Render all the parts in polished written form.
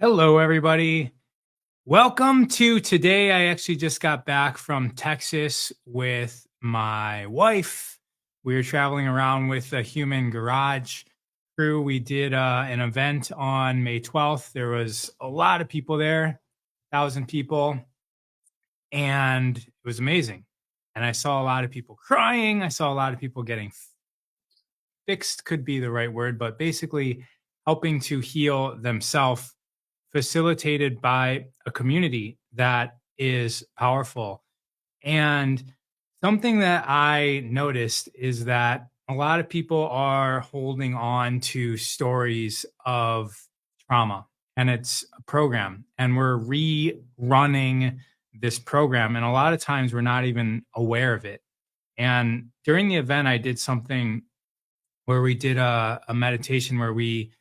Hello, everybody. Welcome to today. I actually just got back from Texas with my wife. We were traveling around with the Human Garage crew. We did an event on May 12th. There was a lot of people there, 1,000 people, and it was amazing. And I saw a lot of people crying. I saw a lot of people getting fixed, could be the right word, but basically helping to heal themselves, facilitated by a community that is powerful. And something that I noticed is that a lot of people are holding on to stories of trauma, and it's a program, and we're rerunning this program. And a lot of times we're not even aware of it. And during the event, I did something where we did a meditation where we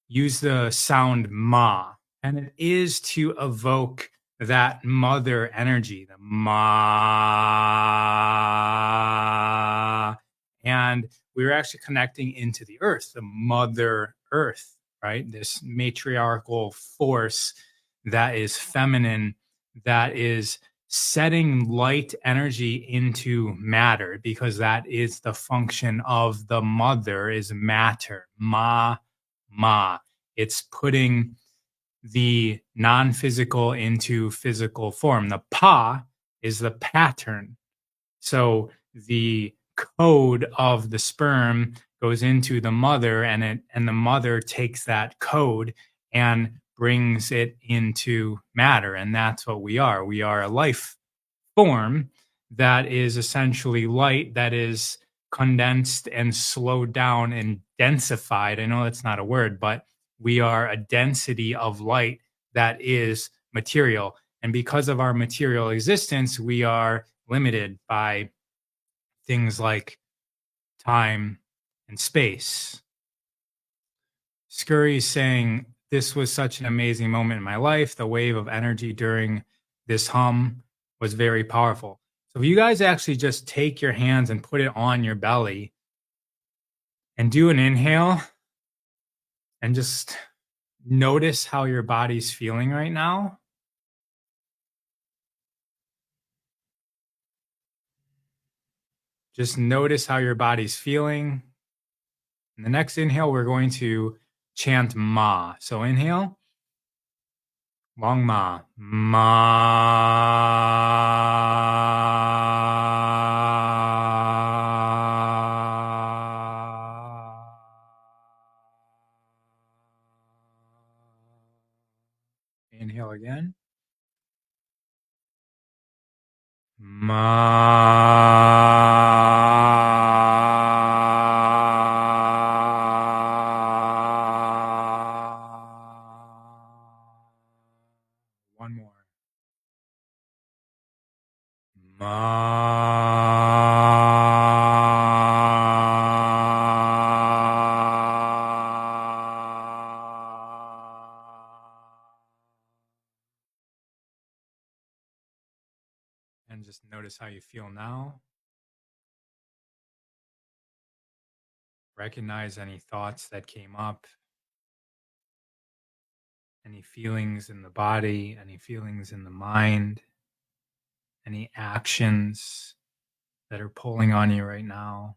use the sound ma, and it is to evoke that mother energy, the ma. And we were actually connecting into the earth, the mother earth, right? This matriarchal force that is feminine, that is setting light energy into matter, because that is the function of the mother, is matter, ma. It's putting the non-physical into physical form. The pa is the pattern. So the code of the sperm goes into the mother, and the mother takes that code and brings it into matter. And that's what we are. We are a life form that is essentially light, that is condensed and slowed down and densified. I know that's not a word, but we are a density of light that is material. And because of our material existence, we are limited by things like time and space. Scurry's saying, this was such an amazing moment in my life. The wave of energy during this hum was very powerful. So if you guys actually just take your hands and put it on your belly and do an inhale and just notice how your body's feeling right now. Just notice how your body's feeling. And the next inhale, we're going to chant ma. So inhale, long ma, ma. Inhale again. One more. And just notice how you feel now. Recognize any thoughts that came up, any feelings in the body, any feelings in the mind, any actions that are pulling on you right now.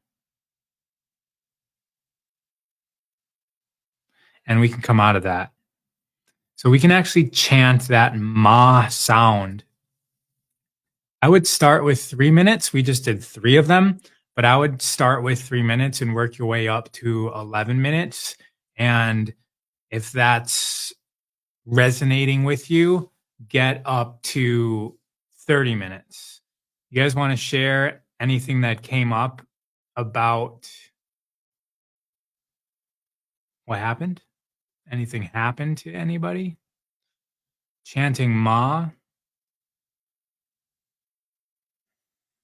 And we can come out of that. So we can actually chant that ma sound. I would start with 3 minutes. We just did 3 of them, but I would start with 3 minutes and work your way up to 11 minutes. And if that's resonating with you, get up to 30 minutes. You guys want to share anything that came up about what happened? Anything happened to anybody? Chanting ma.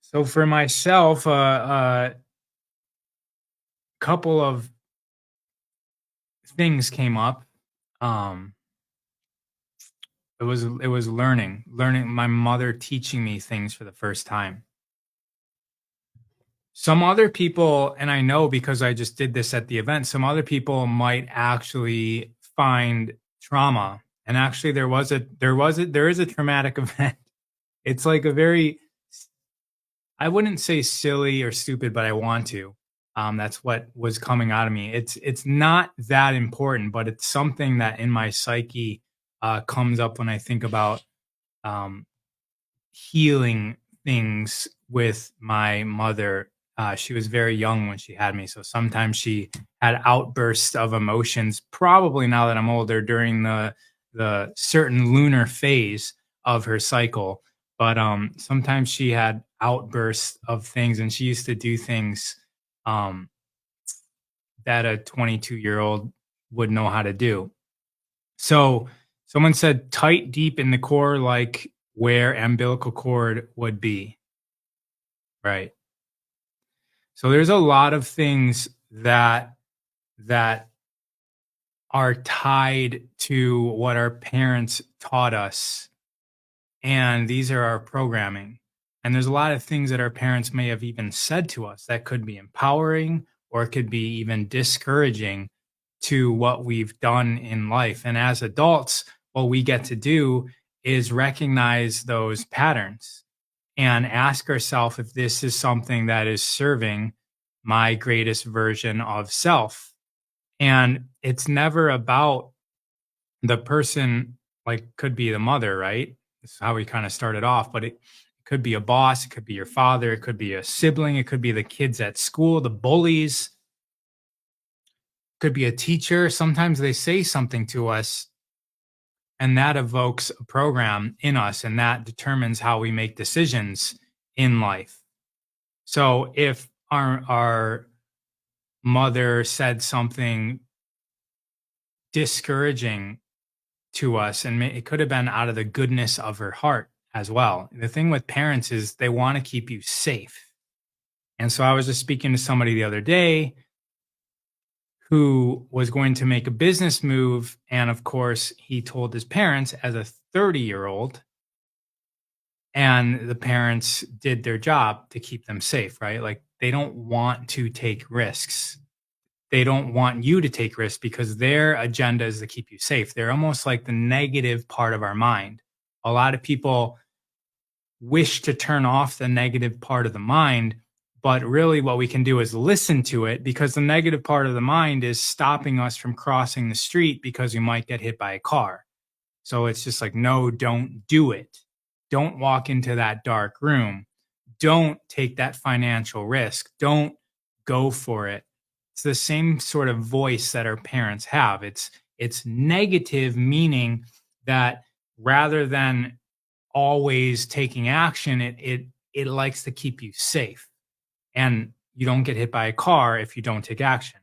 So for myself, a couple of things came up. It was learning my mother teaching me things for the first time. Some other people, and I know because I just did this at the event, some other people might actually find trauma And actually there is a traumatic event. It's like a very I wouldn't say silly or stupid, but I want to. That's what was coming out of me. It's not that important, but it's something that in my psyche comes up when I think about um, healing things with my mother. She was very young when she had me, so sometimes she had outbursts of emotions. Probably now that I'm older, during the certain lunar phase of her cycle, but sometimes she had outbursts of things, and she used to do things um, that a 22-year-old would know how to do. So someone said tight deep in the core, like where umbilical cord would be. Right. So there's a lot of things that are tied to what our parents taught us, and these are our programming. And there's a lot of things that our parents may have even said to us that could be empowering or it could be even discouraging to what we've done in life. And as adults, what we get to do is recognize those patterns and ask ourselves if this is something that is serving my greatest version of self. And it's never about the person, like, could be the mother, right? This is how we kind of started off, but it could be a boss, it could be your father, it could be a sibling, it could be the kids at school, the bullies, could be a teacher. Sometimes they say something to us and that evokes a program in us and that determines how we make decisions in life. So if our mother said something discouraging to us, and it could have been out of the goodness of her heart as well. The thing with parents is they want to keep you safe. And so I was just speaking to somebody the other day who was going to make a business move. And of course, he told his parents as a 30-year-old, and the parents did their job to keep them safe, right? Like they don't want to take risks. They don't want you to take risks because their agenda is to keep you safe. They're almost like the negative part of our mind. A lot of people wish to turn off the negative part of the mind, but really what we can do is listen to it, because the negative part of the mind is stopping us from crossing the street because we might get hit by a car. So it's just like, no, don't do it. Don't walk into that dark room. Don't take that financial risk. Don't go for it. It's the same sort of voice that our parents have. It's negative, meaning that rather than always taking action, it likes to keep you safe. And you don't get hit by a car if you don't take action.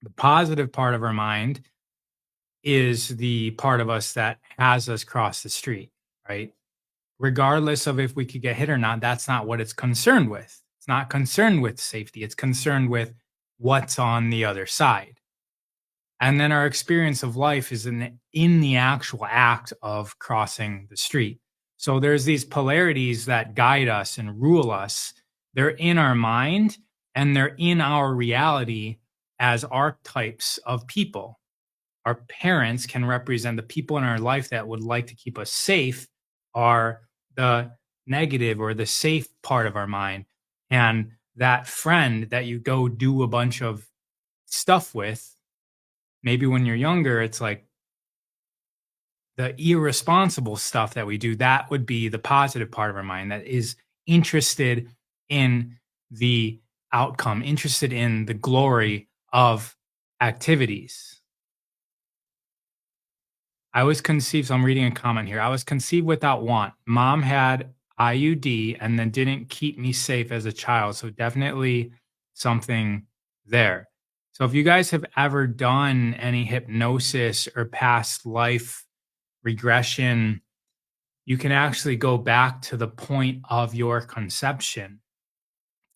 The positive part of our mind is the part of us that has us cross the street, right? Regardless of if we could get hit or not, that's not what it's concerned with. It's not concerned with safety. It's concerned with what's on the other side. And then our experience of life is in the actual act of crossing the street. So there's these polarities that guide us and rule us. They're in our mind and they're in our reality as archetypes of people. Our parents can represent the people in our life that would like to keep us safe, are the negative or the safe part of our mind. And that friend that you go do a bunch of stuff with, maybe when you're younger, it's like the irresponsible stuff that we do, that would be the positive part of our mind that is interested in the outcome, interested in the glory of activities. I was conceived, so I'm reading a comment here. I was conceived without want. Mom had IUD and then didn't keep me safe as a child. So definitely something there. So if you guys have ever done any hypnosis or past life regression, you can actually go back to the point of your conception,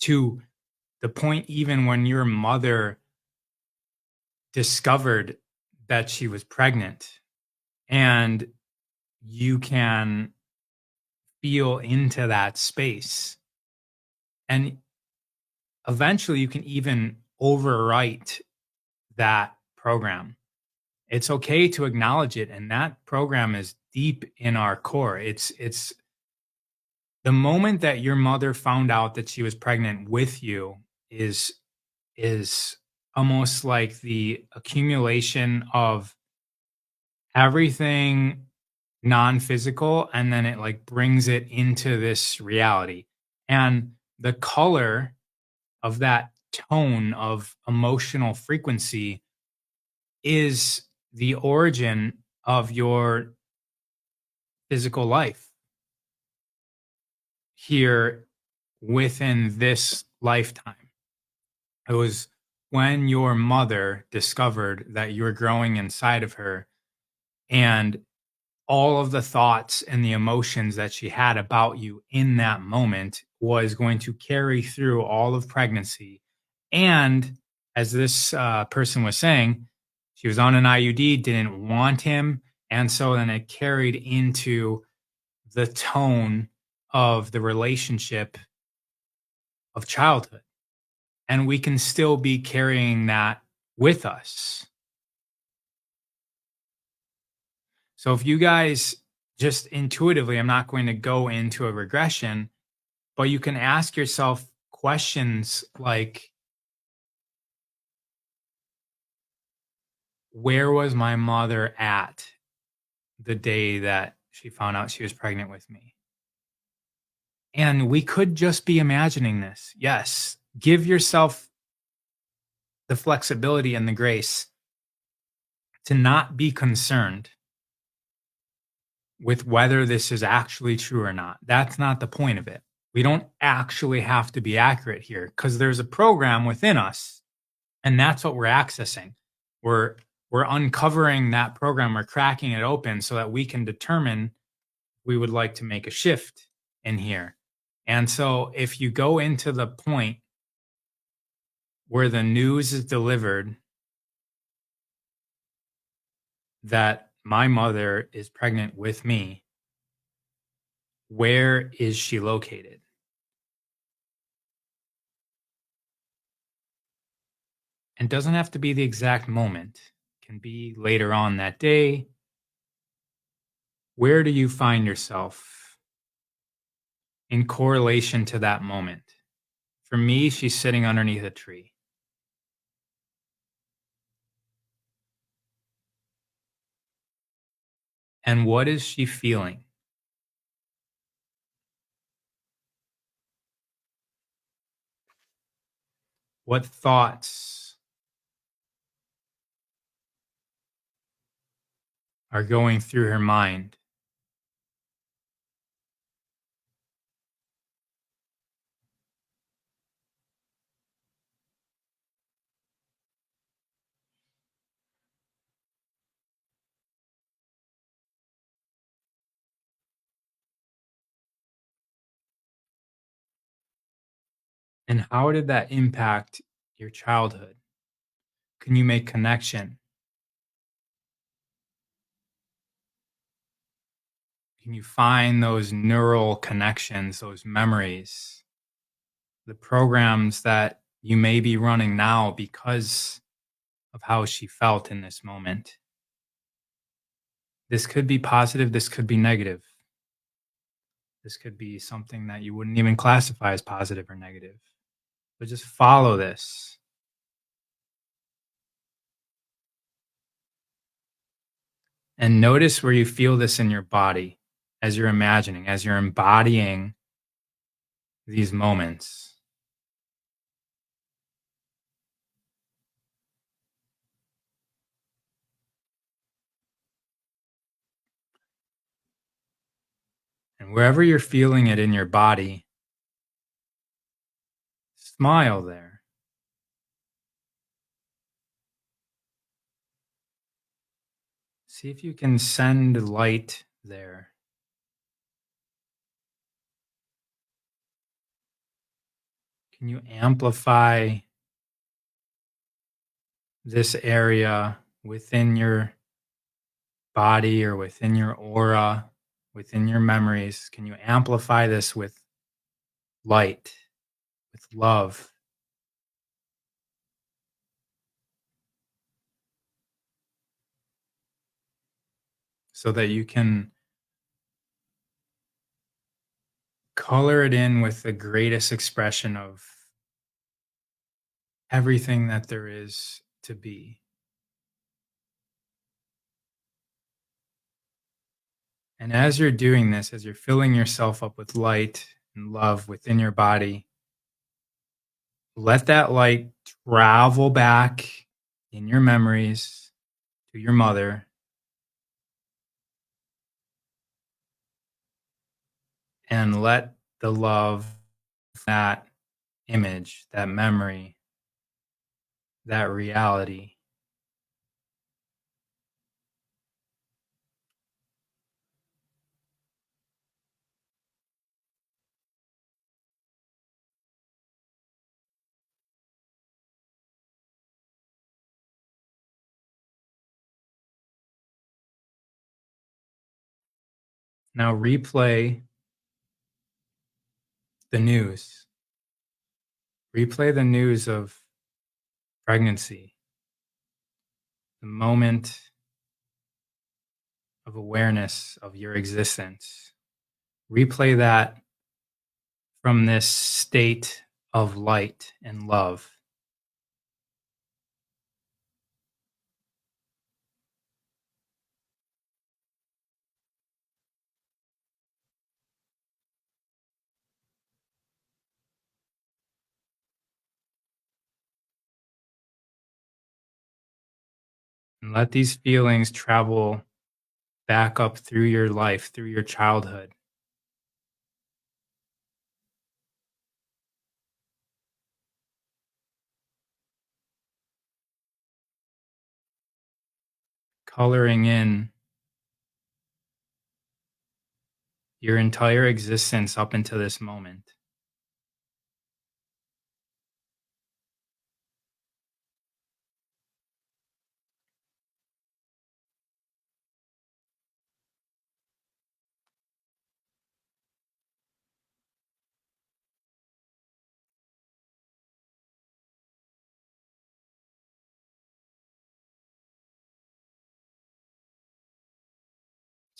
to the point even when your mother discovered that she was pregnant. And you can feel into that space. And eventually you can even overwrite that program. It's okay to acknowledge it, and that program is deep in our core. It's the moment that your mother found out that she was pregnant with you is is almost like the accumulation of everything non-physical, and then it like brings it into this reality. And the color of that tone of emotional frequency is the origin of your physical life here within this lifetime. It was when your mother discovered that you were growing inside of her, and all of the thoughts and the emotions that she had about you in that moment was going to carry through all of pregnancy. And as this person was saying, she was on an IUD, didn't want him. And so then it carried into the tone of the relationship of childhood. And we can still be carrying that with us. So if you guys just intuitively, I'm not going to go into a regression, but you can ask yourself questions like, where was my mother at the day that she found out she was pregnant with me? And we could just be imagining this. Yes, give yourself the flexibility and the grace to not be concerned with whether this is actually true or not. That's not the point of it. We don't actually have to be accurate here because there's a program within us, and that's what we're accessing. We're we're uncovering that program, we're cracking it open so that we can determine we would like to make a shift in here. And so if you go into the point where the news is delivered that my mother is pregnant with me, where is she located? And doesn't have to be the exact moment. Can be later on that day. Where do you find yourself in correlation to that moment? For me, she's sitting underneath a tree. And what is she feeling? What thoughts are going through her mind? And how did that impact your childhood? Can you make connection? Can you find those neural connections, those memories, the programs that you may be running now because of how she felt in this moment? This could be positive, this could be negative. This could be something that you wouldn't even classify as positive or negative. But just follow this and notice where you feel this in your body as you're imagining, as you're embodying these moments. And wherever you're feeling it in your body, smile there. See if you can send light there. Can you amplify this area within your body or within your aura, within your memories? Can you amplify this with light, with love? so that you can color it in with the greatest expression of everything that there is to be. And as you're doing this, as you're filling yourself up with light and love within your body, let that light travel back in your memories to your mother and let the love, that image, that memory, that reality now replay the news. Replay the news of pregnancy, the moment of awareness of your existence. Replay that from this state of light and love. And let these feelings travel back up through your life, through your childhood. Coloring in your entire existence up into this moment.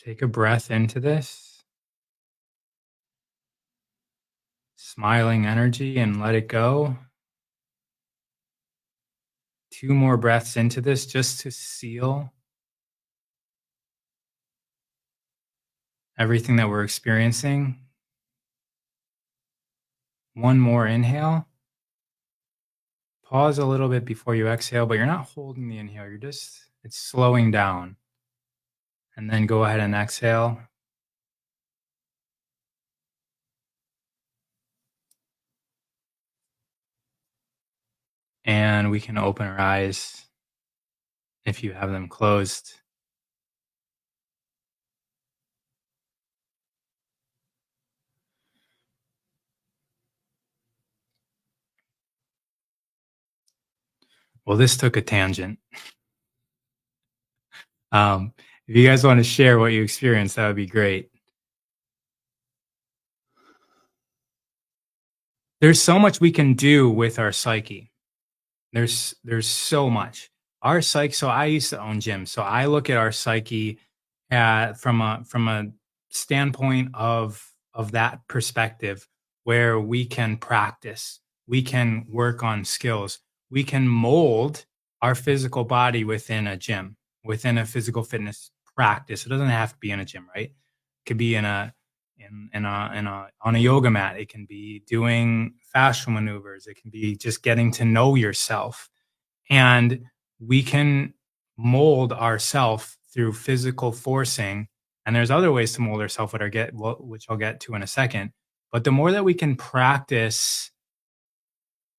Take a breath into this, smiling energy, and let it go. 2 more breaths into this just to seal everything that we're experiencing. 1 more inhale. Pause a little bit before you exhale, but you're not holding the inhale. It's slowing down. And then go ahead and exhale. And we can open our eyes if you have them closed. Well, this took a tangent. If you guys want to share what you experienced, that would be great. There's so much we can do with our psyche. There's so much. Our psyche. So I used to own gyms. So I look at our psyche from a standpoint of that perspective, where we can practice, we can work on skills, we can mold our physical body within a gym, within a physical fitness practice. It doesn't have to be in a gym, right? It could be in a on a yoga mat. It can be doing fascial maneuvers. It can be just getting to know yourself. And we can mold ourself through physical forcing. And there's other ways to mold ourselves, which I'll get to in a second. But the more that we can practice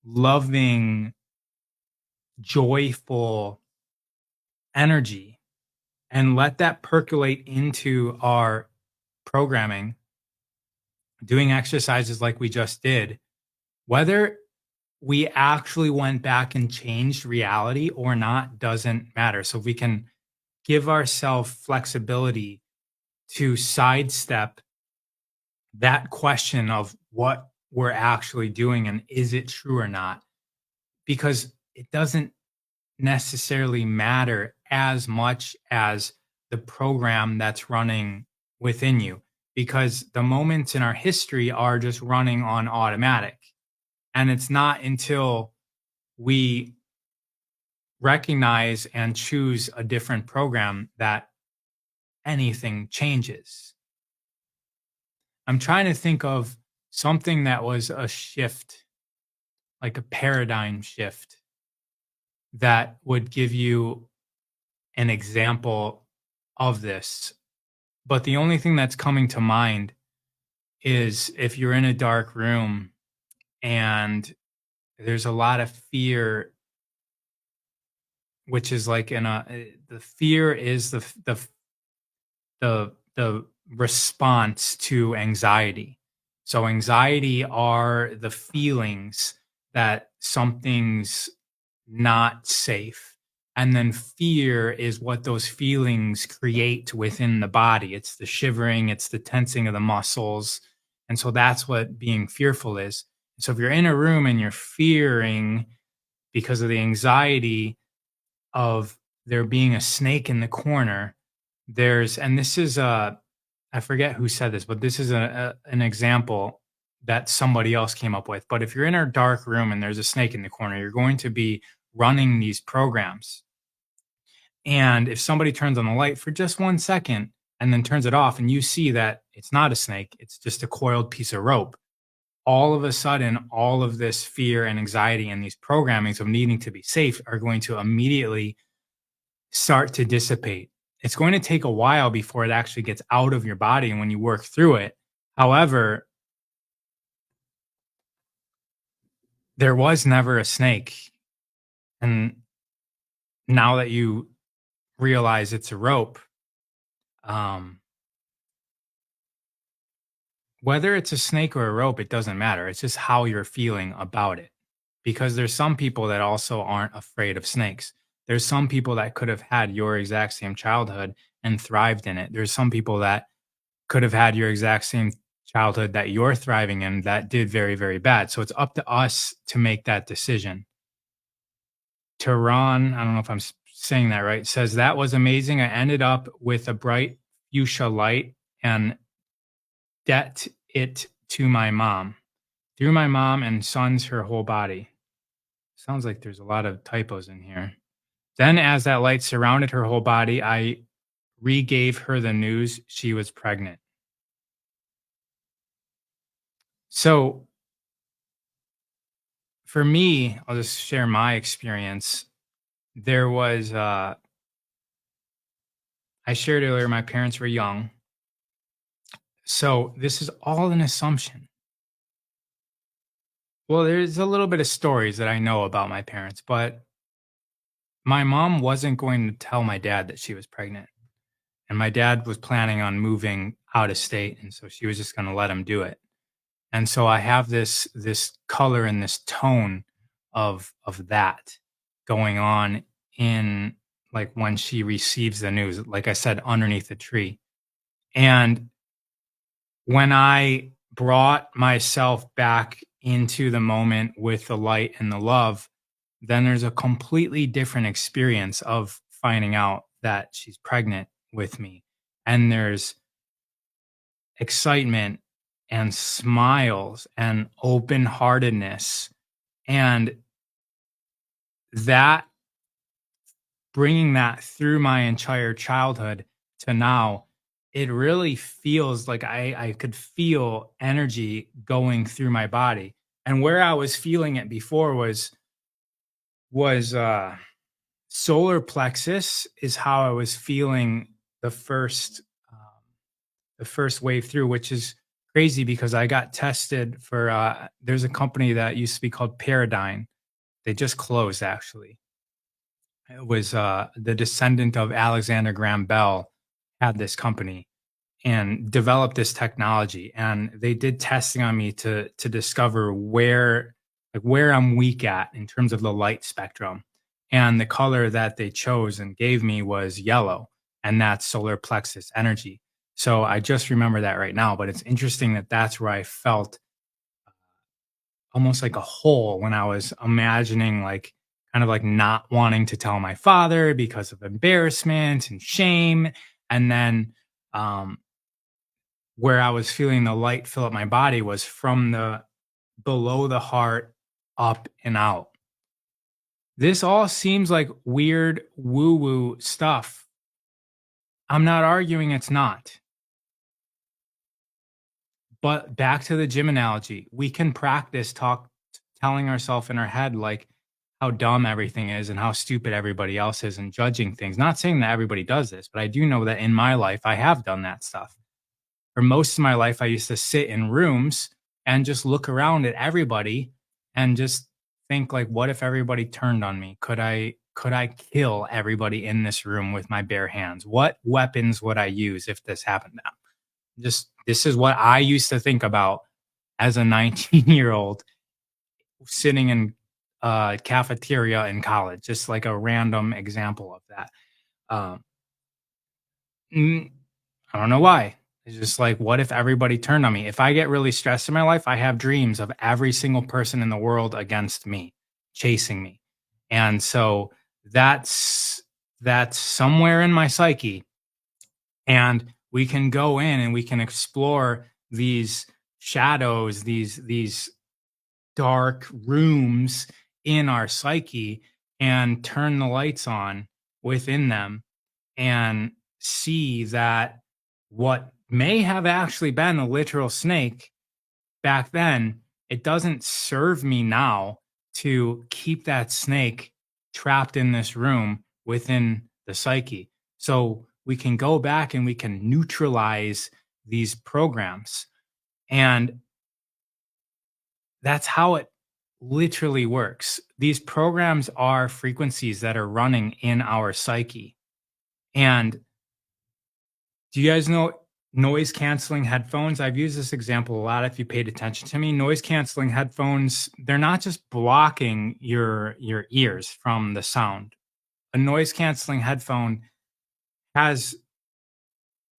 loving, joyful energy and let that percolate into our programming, doing exercises like we just did, whether we actually went back and changed reality or not doesn't matter. So if we can give ourselves flexibility to sidestep that question of what we're actually doing and is it true or not, because it doesn't necessarily matter as much as the program that's running within you, because the moments in our history are just running on automatic. And it's not until we recognize and choose a different program that anything changes. I'm trying to think of something that was a shift, like a paradigm shift, that would give you an example of this. But the only thing that's coming to mind is if you're in a dark room and there's a lot of fear, which is like the fear is the response to anxiety. So anxiety are the feelings that something's not safe. And then fear is what those feelings create within the body. It's the shivering, it's the tensing of the muscles. And so that's what being fearful is. So if you're in a room and you're fearing because of the anxiety of there being a snake in the corner, and this is I forget who said this, but this is an example that somebody else came up with. But if you're in a dark room and there's a snake in the corner, you're going to be running these programs. And if somebody turns on the light for just 1 second and then turns it off, and you see that it's not a snake, it's just a coiled piece of rope, all of a sudden, all of this fear and anxiety and these programmings of needing to be safe are going to immediately start to dissipate. It's going to take a while before it actually gets out of your body and when you work through it. However, there was never a snake. And now that you realize it's a rope, um, whether it's a snake or a rope, it doesn't matter. It's just how you're feeling about it. Because there's some people that also aren't afraid of snakes. There's some people that could have had your exact same childhood and thrived in it. There's some people that could have had your exact same childhood that you're thriving in that did very, very bad. So it's up to us to make that decision. Tehran, I don't know if I'm saying that right, says that was amazing. I ended up with a bright fuchsia light and det it to my mom. Through my mom and sons her whole body. Sounds like there's a lot of typos in here. Then, as that light surrounded her whole body, I re-gave her the news she was pregnant. So, for me, I'll just share my experience. There was, I shared earlier, my parents were young. So, this is all an assumption. Well, there's a little bit of stories that I know about my parents, but my mom wasn't going to tell my dad that she was pregnant. And my dad was planning on moving out of state, and so she was just gonna let him do it. And so I have this color and this tone of that going on in, like, when she receives the news, like I said, underneath the tree. And when I brought myself back into the moment with the light and the love, then there's a completely different experience of finding out that she's pregnant with me. And there's excitement and smiles and open heartedness. And that, bringing that through my entire childhood to now, it really feels like I could feel energy going through my body. And where I was feeling it before was solar plexus is how I was feeling the first um, the first wave through, which is crazy because I got tested for there's a company that used to be called Paradigm. They just closed actually. It was the descendant of Alexander Graham Bell had this company and developed this technology, and they did testing on me to discover where I'm weak at in terms of the light spectrum. And the color that they chose and gave me was yellow, and that's solar plexus energy. So I just remember that right now, but it's interesting that that's where I felt almost like a hole when I was imagining, like, kind of like not wanting to tell my father because of embarrassment and shame. And then where I was feeling the light fill up my body was from the below the heart up and out. This all seems like weird woo woo stuff. I'm not arguing it's not. But back to the gym analogy, we can practice telling ourselves in our head like how dumb everything is and how stupid everybody else is and judging things. Not saying that everybody does this, but I do know that in my life I have done that stuff. For most of my life I used to sit in rooms and just look around at everybody and just think like what if everybody turned on me? Could I kill everybody in this room with my bare hands? What weapons would I use if this happened now? Just this is what I used to think about as a 19-year-old sitting in a cafeteria in college, just like a random example of that. Um, mm, I don't know why. It's just like, what if everybody turned on me? If I get really stressed in my life, I have dreams of every single person in the world against me, chasing me. And so that's somewhere in my psyche, and we can go in and we can explore these shadows, these dark rooms in our psyche, and turn the lights on within them and see that what may have actually been a literal snake back then, it doesn't serve me now to keep that snake trapped in this room within the psyche. So we can go back and we can neutralize these programs. And that's how it literally works. These programs are frequencies that are running in our psyche. And do you guys know noise canceling headphones? I've used this example a lot if you paid attention to me. Noise canceling headphones, they're not just blocking your ears from the sound. A noise canceling headphone has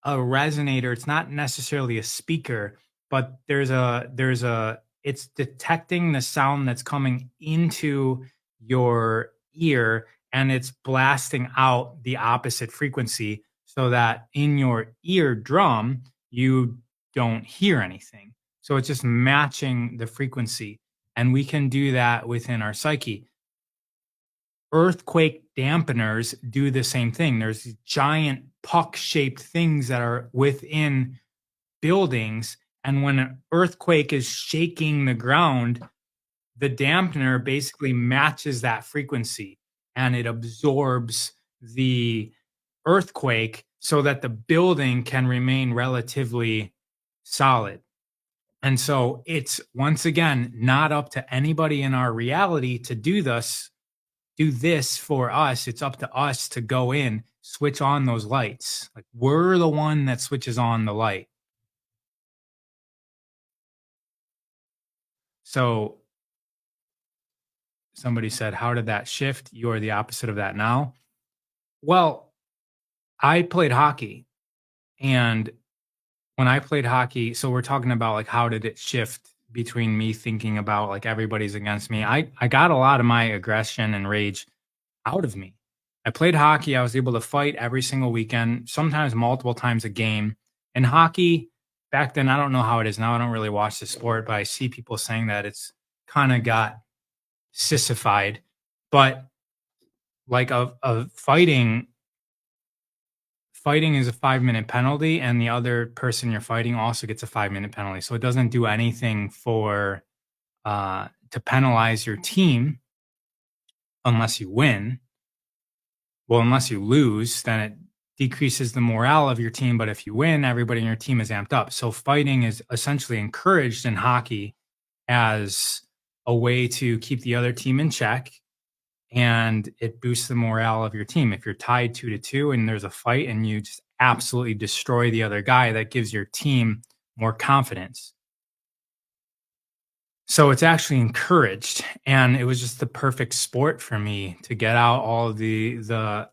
a resonator. It's not necessarily a speaker, but there's a it's detecting the sound that's coming into your ear, and it's blasting out the opposite frequency so that in your eardrum you don't hear anything. So it's just matching the frequency, and we can do that within our psyche. Earthquake dampeners do the same thing. There's these giant puck-shaped things that are within buildings, and when an earthquake is shaking the ground, the dampener basically matches that frequency, and it absorbs the earthquake so that the building can remain relatively solid. And so it's once again not up to anybody in our reality to do this for us. It's up to us to go in, switch on those lights. Like we're the one that switches on the light. So somebody said, how did that shift? You're the opposite of that now. Well, I played hockey. And when I played hockey, so we're talking about like how did it shift between me thinking about like everybody's against me. I got a lot of my aggression and rage out of me. I played hockey. I was able to fight every single weekend, sometimes multiple times a game. And hockey back then, I don't know how it is now. I don't really watch the sport, but I see people saying that it's kind of got sissified. But like of fighting is a 5-minute penalty, and the other person you're fighting also gets a 5-minute penalty. So it doesn't do anything for to penalize your team unless you win. Well, unless you lose, then it decreases the morale of your team. But if you win, everybody in your team is amped up. So fighting is essentially encouraged in hockey as a way to keep the other team in check, and it boosts the morale of your team. If you're tied 2-2 and there's a fight and you just absolutely destroy the other guy, that gives your team more confidence. So it's actually encouraged, and it was just the perfect sport for me to get out all of the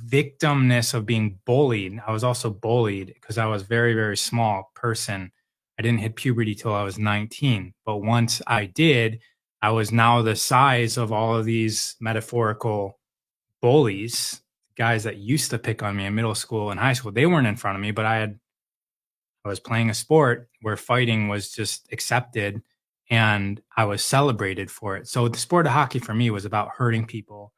victimness of being bullied. I was also bullied because I was very, very small person. I didn't hit puberty till I was 19. But once I did, I was now the size of all of these metaphorical bullies, guys that used to pick on me in middle school and high school, they weren't in front of me, but I was playing a sport where fighting was just accepted and I was celebrated for it. So the sport of hockey for me was about hurting people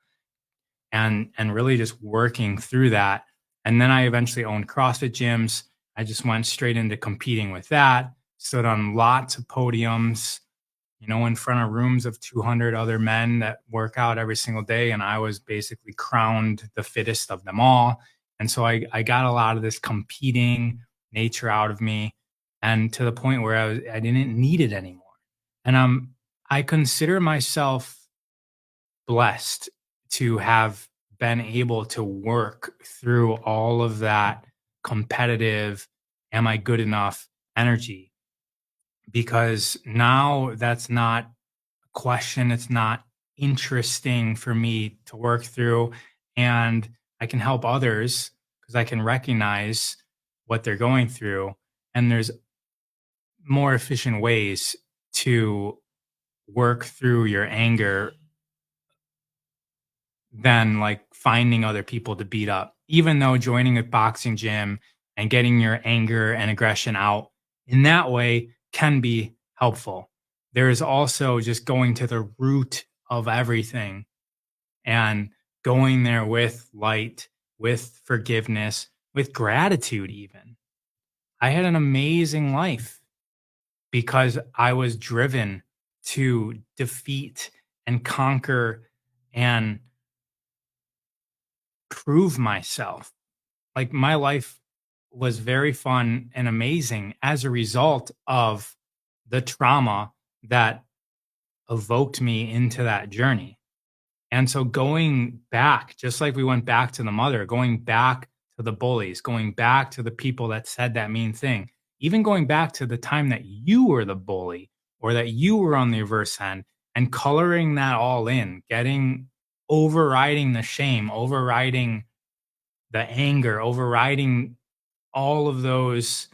and really just working through that. And then I eventually owned CrossFit gyms. I just went straight into competing with that, stood on lots of podiums, in front of rooms of 200 other men that work out every single day. And I was basically crowned the fittest of them all. And so I got a lot of this competing nature out of me, and to the point where I didn't need it anymore. And I consider myself blessed to have been able to work through all of that competitive, am I good enough energy? Because now that's not a question. It's not interesting for me to work through. And I can help others because I can recognize what they're going through. And there's more efficient ways to work through your anger than like finding other people to beat up. Even though joining a boxing gym and getting your anger and aggression out in that way can be helpful. There is also just going to the root of everything and going there with light, with forgiveness, with gratitude, even. I had an amazing life because I was driven to defeat and conquer and prove myself. Like my life was very fun and amazing as a result of the trauma that evoked me into that journey. And so going back, just like we went back to the mother, going back to the bullies, going back to the people that said that mean thing, even going back to the time that you were the bully or that you were on the reverse end and coloring that all in, overriding the shame, overriding the anger, overriding all of those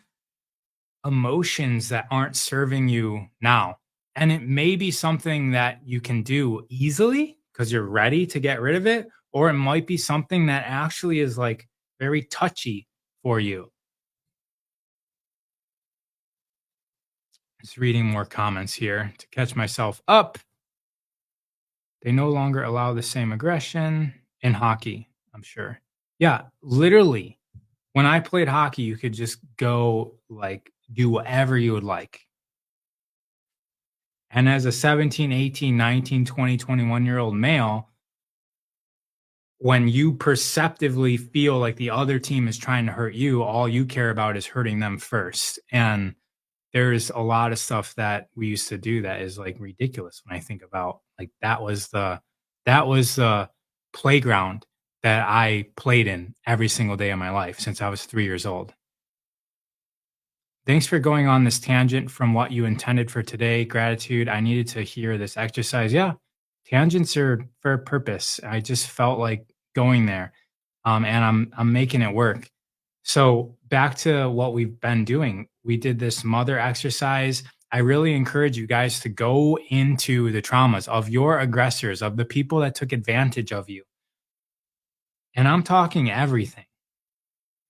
emotions that aren't serving you now. And it may be something that you can do easily because you're ready to get rid of it, or it might be something that actually is like very touchy for you. Just reading more comments here to catch myself up. They no longer allow the same aggression in hockey, I'm sure. Yeah, literally. When I played hockey, you could just go like do whatever you would like. And as a 17, 18, 19, 20, 21-year-old male, when you perceptively feel like the other team is trying to hurt you, all you care about is hurting them first. And there's a lot of stuff that we used to do that is like ridiculous when I think about like that was the playground that I played in every single day of my life since I was 3 years old. Thanks for going on this tangent from what you intended for today. Gratitude. I needed to hear this exercise. Yeah, tangents are for a purpose. I just felt like going there, and I'm making it work. So back to what we've been doing. We did this mother exercise. I really encourage you guys to go into the traumas of your aggressors, of the people that took advantage of you, and I'm talking everything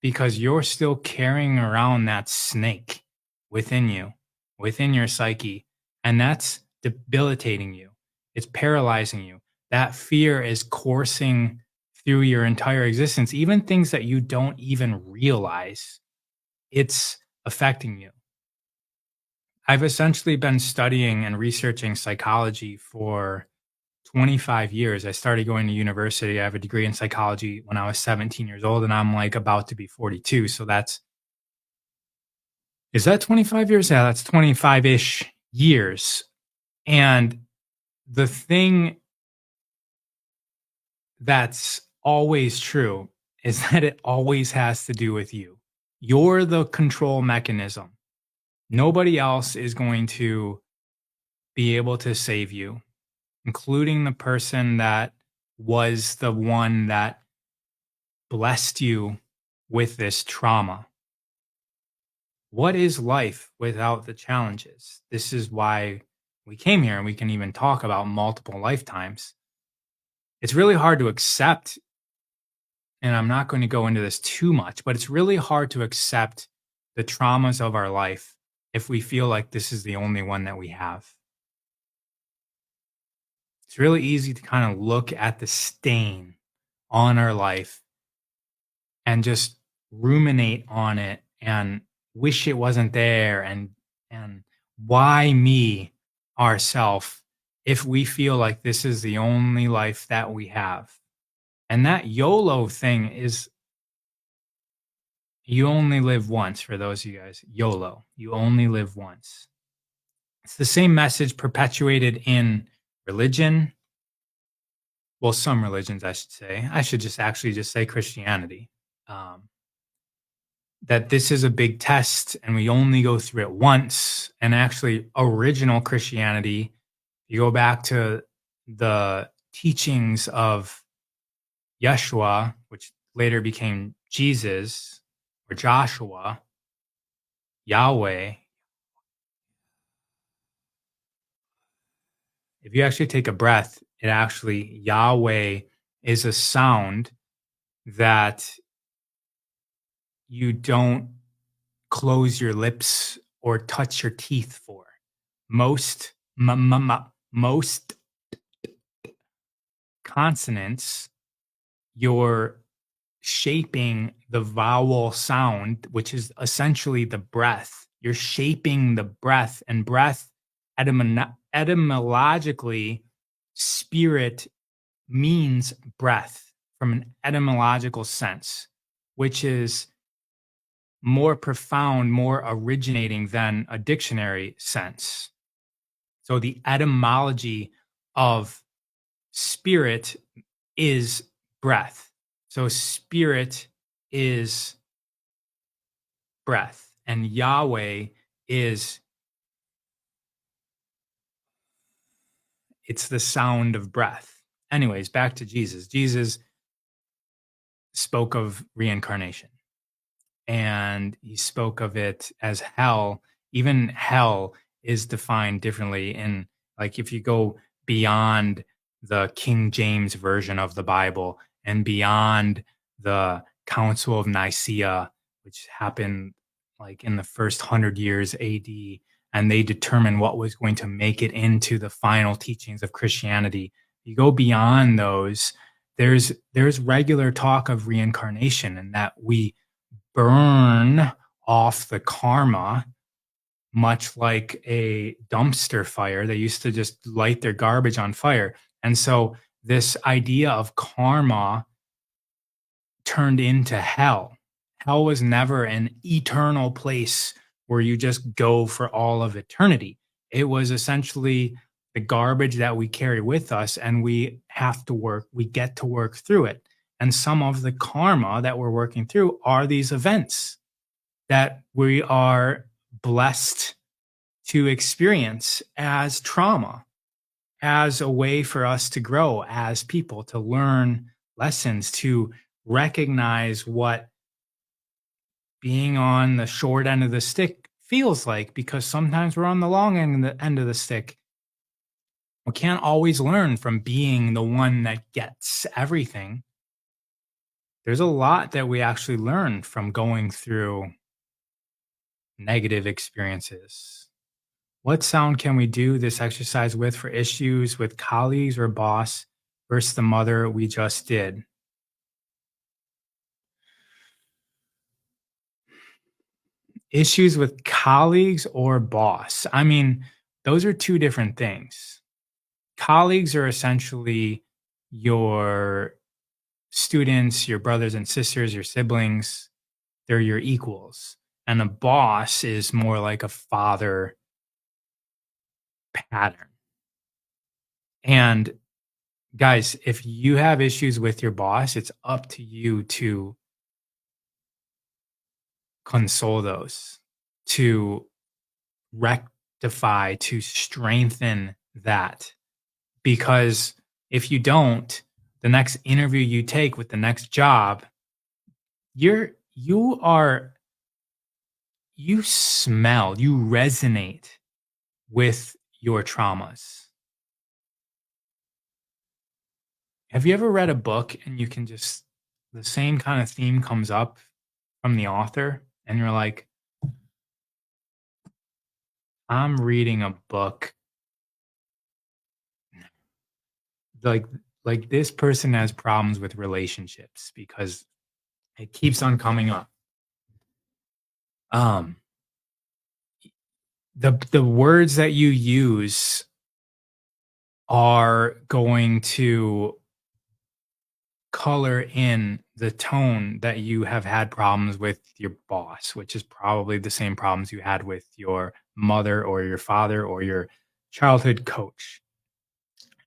because you're still carrying around that snake within you, within your psyche, and that's debilitating you. It's paralyzing you. That fear is coursing through your entire existence, even things that you don't even realize. It's affecting you. I've essentially been studying and researching psychology for 25 years. I started going to university. I have a degree in psychology when I was 17 years old, and I'm like about to be 42. So is that 25 years? Yeah, that's 25 ish years. And the thing that's always true is that it always has to do with you. You're the control mechanism. Nobody else is going to be able to save you, including the person that was the one that blessed you with this trauma. What is life without the challenges? This is why we came here and we can even talk about multiple lifetimes. It's really hard to accept and I'm not going to go into this too much, but it's really hard to accept the traumas of our life if we feel like this is the only one that we have. It's really easy to kind of look at the stain on our life and just ruminate on it and wish it wasn't there, and why me, ourself, if we feel like this is the only life that we have. And that YOLO thing is, you only live once. For those of you guys, YOLO, you only live once. It's the same message perpetuated in religion. Well, some religions, I should say. I should just actually just say Christianity. Um, that this is a big test and we only go through it once. And actually, original Christianity, you go back to the teachings of Yeshua, which later became Jesus, or Joshua, Yahweh. If you actually take a breath, it actually, Yahweh is a sound that you don't close your lips or touch your teeth for. Most consonants, you're shaping the vowel sound, which is essentially the breath. You're shaping the breath, and breath etymologically, spirit means breath from an etymological sense, which is more profound, more originating than a dictionary sense. So the etymology of spirit is breath. So spirit is breath, and Yahweh is, it's the sound of breath. Anyways, back to Jesus. Jesus spoke of reincarnation, and he spoke of it as hell. Even hell is defined differently in, like, if you go beyond the King James version of the Bible and beyond the Council of Nicaea, which happened like in the first 100 years AD, and they determined what was going to make it into the final teachings of Christianity. You go beyond those, there's regular talk of reincarnation, and that we burn off the karma, much like a dumpster fire. They used to just light their garbage on fire. And so this idea of karma turned into hell. Hell was never an eternal place where you just go for all of eternity. It was essentially the garbage that we carry with us, and we get to work through it. And some of the karma that we're working through are these events that we are blessed to experience as trauma, as a way for us to grow as people, to learn lessons, to recognize what being on the short end of the stick feels like, because sometimes we're on the long end of the stick. We can't always learn from being the one that gets everything. There's a lot that we actually learn from going through negative experiences. What sound can we do this exercise with for issues with colleagues or boss versus the mother we just did? Issues with colleagues or boss. I mean, those are two different things. Colleagues are essentially your students, your brothers and sisters, your siblings. They're your equals. And a boss is more like a father pattern. And guys, if you have issues with your boss, it's up to you to console those, to rectify, to strengthen that. Because if you don't, the next interview you take with the next job, you are, you smell, you resonate with your traumas. Have you ever read a book and you can just the same kind of theme comes up from the author, and you're like, I'm reading a book like this person has problems with relationships because it keeps on coming up. Um, the words that you use are going to color in the tone that you have had problems with your boss, which is probably the same problems you had with your mother or your father or your childhood coach.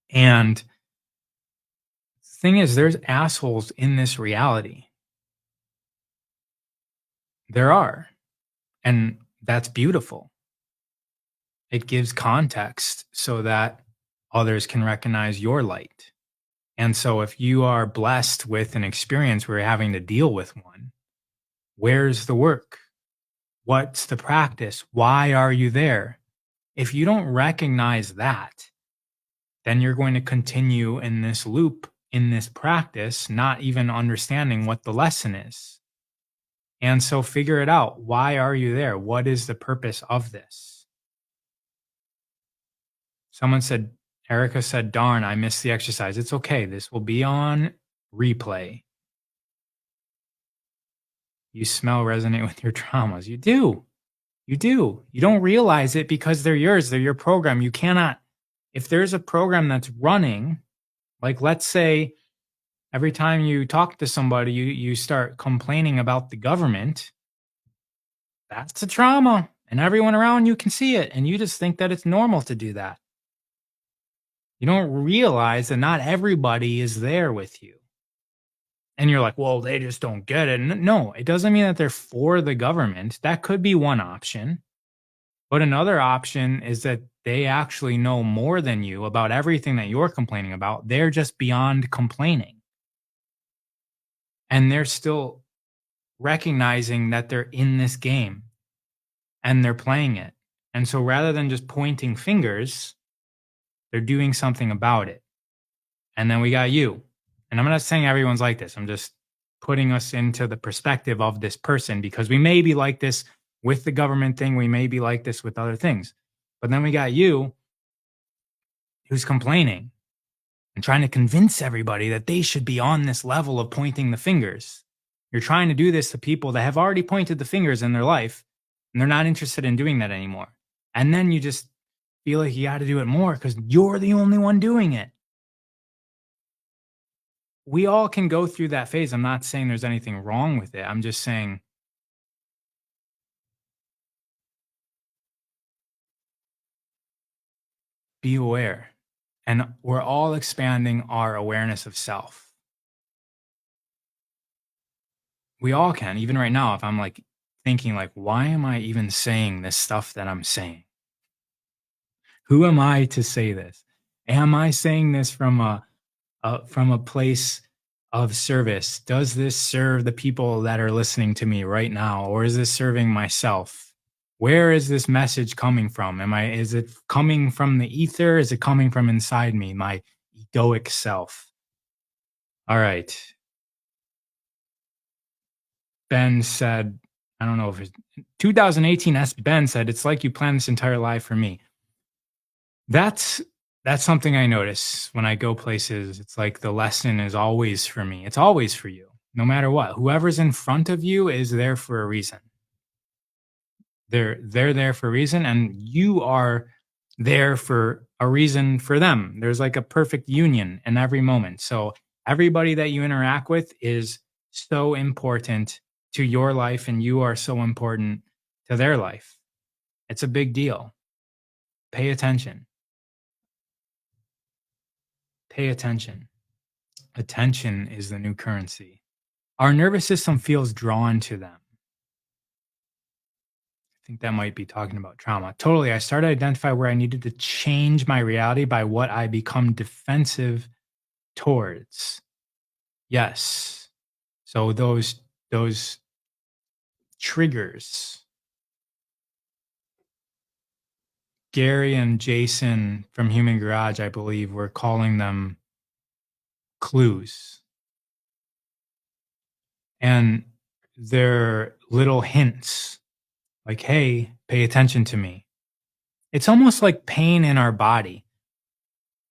And the thing is, there's assholes in this reality. There are. And that's beautiful. It gives context so that others can recognize your light. And so if you are blessed with an experience where you're having to deal with one, where's the work? What's the practice? Why are you there? If you don't recognize that, then you're going to continue in this loop, in this practice, not even understanding what the lesson is. And so figure it out. Why are you there? What is the purpose of this? Someone said, Erica said, darn, I missed the exercise. It's okay. This will be on replay. You smell resonate with your traumas. You do. You do. You don't realize it because they're yours. They're your program. You cannot, if there's a program that's running, like let's say every time you talk to somebody, you start complaining about the government, that's a trauma. And everyone around you can see it. And you just think that it's normal to do that. You don't realize that not everybody is there with you. And you're like, well, they just don't get it. No, it doesn't mean that they're for the government. That could be one option. But another option is that they actually know more than you about everything that you're complaining about. They're just beyond complaining. And they're still recognizing that they're in this game and they're playing it. And so rather than just pointing fingers, they're doing something about it. And then we got you. And I'm not saying everyone's like this. I'm just putting us into the perspective of this person because we may be like this with the government thing. We may be like this with other things. But then we got you who's complaining and trying to convince everybody that they should be on this level of pointing the fingers. You're trying to do this to people that have already pointed the fingers in their life and they're not interested in doing that anymore. And then you just feel like you got to do it more because you're the only one doing it. We all can go through that phase. I'm not saying there's anything wrong with it. I'm just saying be aware. And we're all expanding our awareness of self. We all can. Even right now, if I'm like thinking like, why am I even saying this stuff that I'm saying? Who am I to say this? Am I saying this from a place of service? Does this serve the people that are listening to me right now, or is this serving myself? Where is this message coming from? Is it coming from the ether? Is it coming from inside me, my egoic self? All right. Ben said, I don't know if it's 2018 Ben said, it's like you planned this entire life for me. That's something I notice when I go places. It's like the lesson is always for me. It's always for you, no matter what. Whoever's in front of you is there for a reason. They're there for a reason, and you are there for a reason for them. There's like a perfect union in every moment. So everybody that you interact with is so important to your life, and you are so important to their life. It's a big deal. Pay attention. Pay attention. Attention is the new currency. Our nervous system feels drawn to them. I think that might be talking about trauma. Totally. I started to identify where I needed to change my reality by what I become defensive towards. Yes. So those triggers. Gary and Jason from Human Garage, I believe, were calling them clues. And they're little hints like, hey, pay attention to me. It's almost like pain in our body.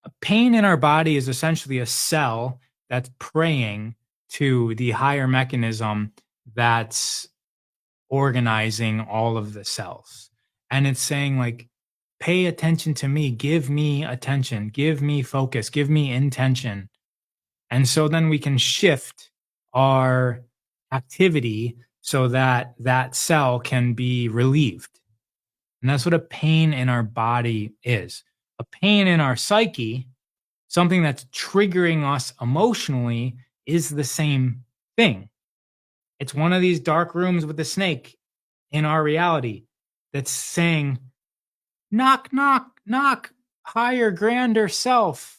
A pain in our body is essentially a cell that's praying to the higher mechanism that's organizing all of the cells. And it's saying, like, pay attention to me, give me attention, give me focus, give me intention. And so then we can shift our activity so that that cell can be relieved. And that's what a pain in our body is. A pain in our psyche, something that's triggering us emotionally, is the same thing. It's one of these dark rooms with the snake in our reality that's saying, knock, knock, knock, higher, grander self,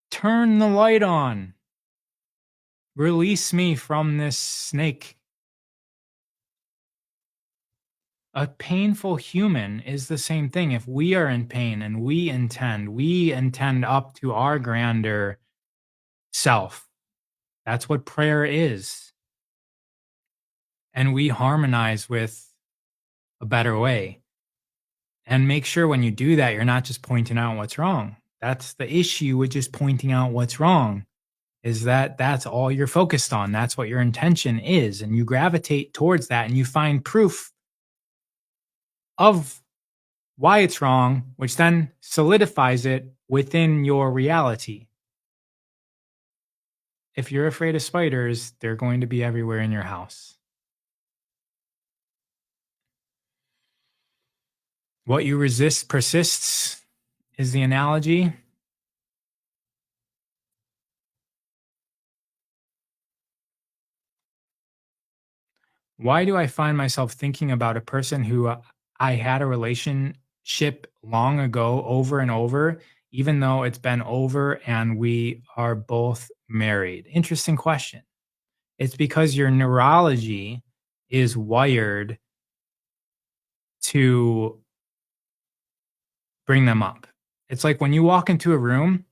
turn the light on, release me from this snake. A painful human is the same thing. If we are in pain and we intend up to our grander self. That's what prayer is. And we harmonize with a better way. And make sure when you do that, you're not just pointing out what's wrong. That's the issue with just pointing out what's wrong, is that that's all you're focused on. That's what your intention is. And you gravitate towards that and you find proof of why it's wrong, which then solidifies it within your reality. If you're afraid of spiders, they're going to be everywhere in your house. What you resist persists is the analogy. Why do I find myself thinking about a person who I had a relationship long ago over and over, even though it's been over and we are both married? Interesting question. It's because your neurology is wired to bring them up. It's like when you walk into a room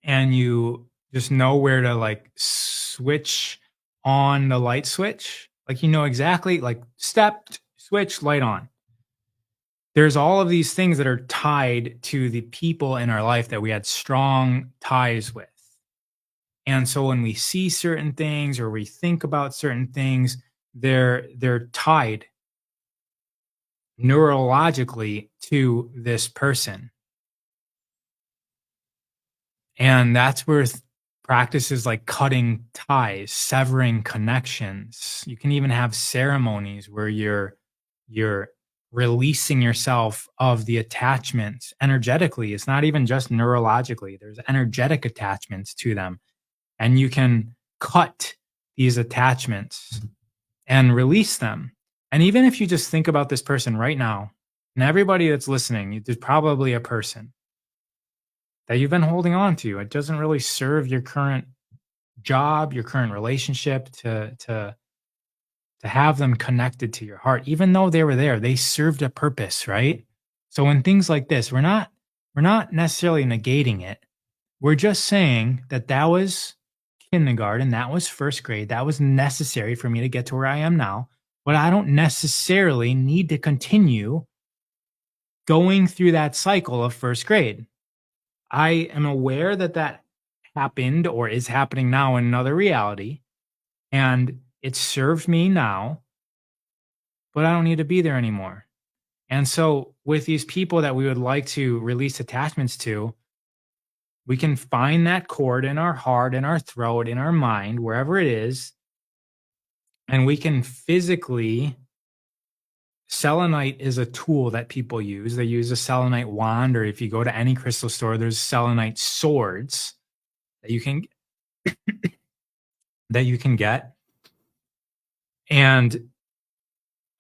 and you just know where to like switch on the light switch, like you know exactly, like step, switch, light on. There's all of these things that are tied to the people in our life that we had strong ties with. And so when we see certain things or we think about certain things, they're tied neurologically to this person. And that's where practices like cutting ties, severing connections. You can even have ceremonies where you're releasing yourself of the attachments energetically. It's not even just neurologically. There's energetic attachments to them. And you can cut these attachments and release them. And even if you just think about this person right now, and everybody that's listening, there's probably a person that you've been holding on to. It doesn't really serve your current job, your current relationship to have them connected to your heart. Even though they were there, they served a purpose, right? So in things like this, we're not necessarily negating it. We're just saying that that was kindergarten, that was first grade, that was necessary for me to get to where I am now, but I don't necessarily need to continue going through that cycle of first grade. I am aware that that happened or is happening now in another reality, and it served me now, but I don't need to be there anymore. And so, with these people that we would like to release attachments to, we can find that cord in our heart, in our throat, in our mind, wherever it is, and we can physically. Selenite is a tool that people use. They use a selenite wand, or if you go to any crystal store, there's selenite swords that you can get. And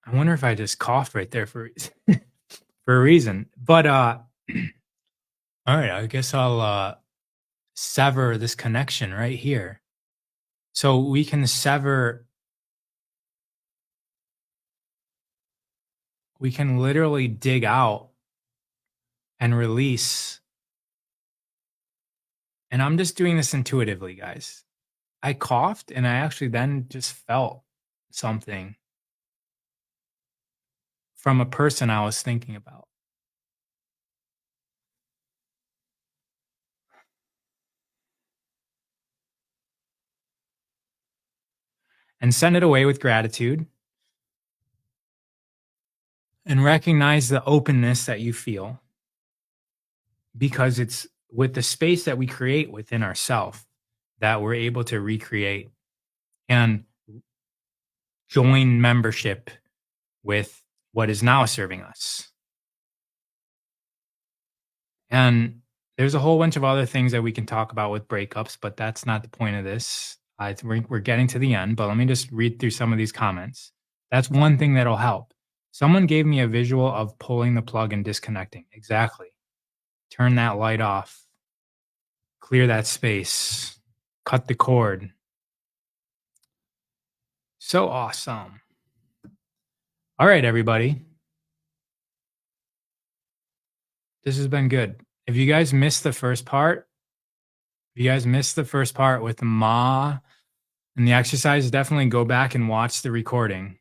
I wonder if I just coughed right there for for a reason. But all right, I guess I'll sever this connection right here. So we can literally dig out and release And I'm just doing this intuitively, guys. I coughed and I actually then just felt something from a person I was thinking about. And send it away with gratitude and recognize the openness that you feel, because it's with the space that we create within ourselves that we're able to recreate and join membership with what is now serving us. And there's a whole bunch of other things that we can talk about with breakups, but that's not the point of this. I think we're getting to the end, but let me just read through some of these comments. That's one thing that'll help. Someone gave me a visual of pulling the plug and disconnecting. Exactly. Turn that light off, clear that space, cut the cord. So awesome. All right, everybody. This has been good. If you guys missed the first part, with Ma and the exercise, definitely go back and watch the recording.